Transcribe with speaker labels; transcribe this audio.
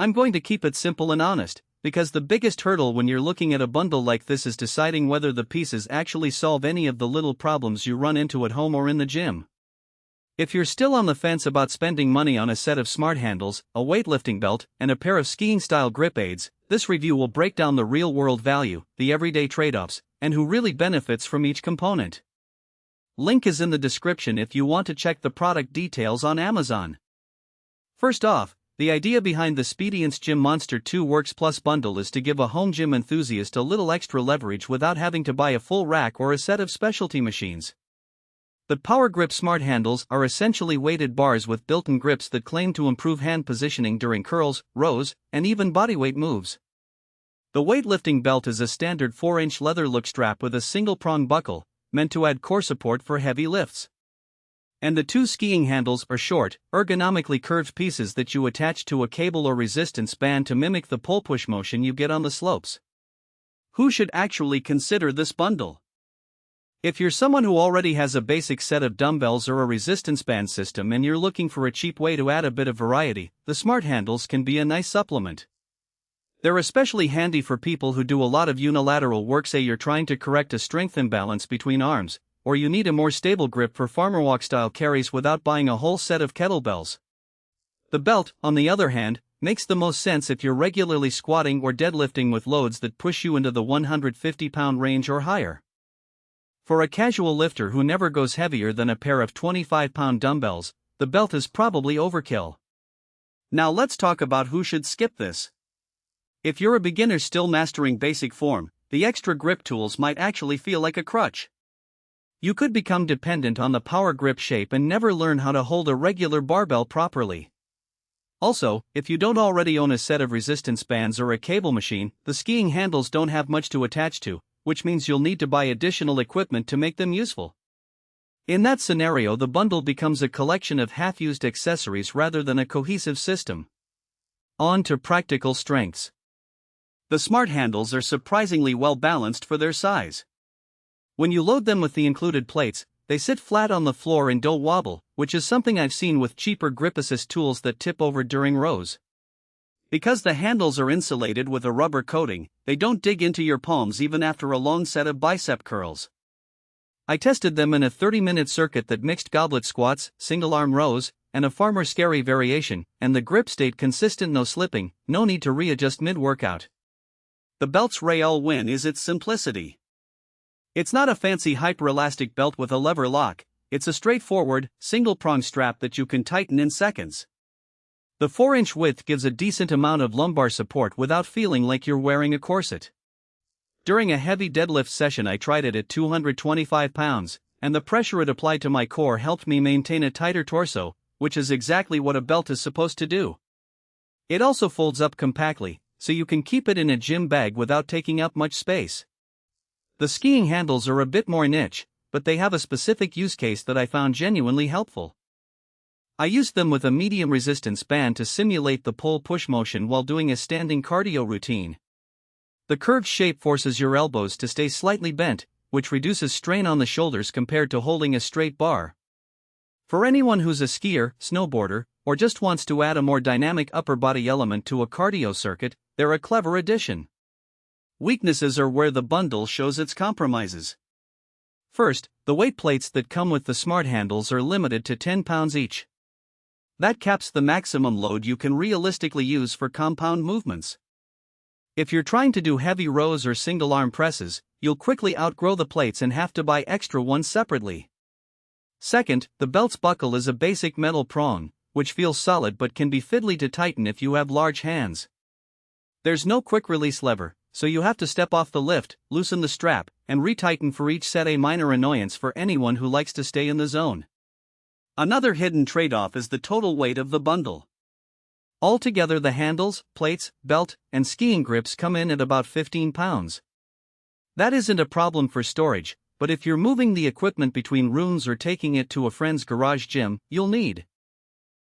Speaker 1: I'm going to keep it simple and honest, because the biggest hurdle when you're looking at a bundle like this is deciding whether the pieces actually solve any of the little problems you run into at home or in the gym. If you're still on the fence about spending money on a set of smart handles, a weightlifting belt, and a pair of skiing-style grip aids, this review will break down the real-world value, the everyday trade-offs, and who really benefits from each component. Link is in the description if you want to check the product details on Amazon. First off, the idea behind the Speediance Gym Monster 2 Works Plus bundle is to give a home gym enthusiast a little extra leverage without having to buy a full rack or a set of specialty machines. The PowerGrip smart handles are essentially weighted bars with built-in grips that claim to improve hand positioning during curls, rows, and even bodyweight moves. The weightlifting belt is a standard 4-inch leather look strap with a single-prong buckle, meant to add core support for heavy lifts. And the two skiing handles are short, ergonomically curved pieces that you attach to a cable or resistance band to mimic the pull-push motion you get on the slopes. Who should actually consider this bundle? If you're someone who already has a basic set of dumbbells or a resistance band system and you're looking for a cheap way to add a bit of variety, the smart handles can be a nice supplement. They're especially handy for people who do a lot of unilateral work, say you're trying to correct a strength imbalance between arms, or you need a more stable grip for farmer walk style carries without buying a whole set of kettlebells. The belt, on the other hand, makes the most sense if you're regularly squatting or deadlifting with loads that push you into the 150-pound range or higher. For a casual lifter who never goes heavier than a pair of 25-pound dumbbells, the belt is probably overkill. Now let's talk about who should skip this. If you're a beginner still mastering basic form, the extra grip tools might actually feel like a crutch. You could become dependent on the PowerGrip shape and never learn how to hold a regular barbell properly. Also, if you don't already own a set of resistance bands or a cable machine, the skiing handles don't have much to attach to, which means you'll need to buy additional equipment to make them useful. In that scenario, the bundle becomes a collection of half-used accessories rather than a cohesive system. On to practical strengths. The smart handles are surprisingly well balanced for their size. When you load them with the included plates, they sit flat on the floor and don't wobble, which is something I've seen with cheaper grip assist tools that tip over during rows. Because the handles are insulated with a rubber coating, they don't dig into your palms even after a long set of bicep curls. I tested them in a 30-minute circuit that mixed goblet squats, single-arm rows, and a far more scary variation, and the grip stayed consistent, no slipping, no need to readjust mid-workout. The belt's real win is its simplicity. It's not a fancy hyper-elastic belt with a lever lock, it's a straightforward, single-prong strap that you can tighten in seconds. The 4-inch width gives a decent amount of lumbar support without feeling like you're wearing a corset. During a heavy deadlift session I tried it at 225 pounds, and the pressure it applied to my core helped me maintain a tighter torso, which is exactly what a belt is supposed to do. It also folds up compactly, so you can keep it in a gym bag without taking up much space. The skiing handles are a bit more niche, but they have a specific use case that I found genuinely helpful. I used them with a medium resistance band to simulate the pull-push motion while doing a standing cardio routine. The curved shape forces your elbows to stay slightly bent, which reduces strain on the shoulders compared to holding a straight bar. For anyone who's a skier, snowboarder, or just wants to add a more dynamic upper body element to a cardio circuit, they're a clever addition. Weaknesses are where the bundle shows its compromises. First, the weight plates that come with the smart handles are limited to 10 pounds each. That caps the maximum load you can realistically use for compound movements. If you're trying to do heavy rows or single-arm presses, you'll quickly outgrow the plates and have to buy extra ones separately. Second, the belt's buckle is a basic metal prong, which feels solid but can be fiddly to tighten if you have large hands. There's no quick-release lever, so you have to step off the lift, loosen the strap, and retighten for each set, a minor annoyance for anyone who likes to stay in the zone. Another hidden trade-off is the total weight of the bundle. Altogether, the handles, plates, belt, and skiing grips come in at about 15 pounds. That isn't a problem for storage, but if you're moving the equipment between rooms or taking it to a friend's garage gym, you'll need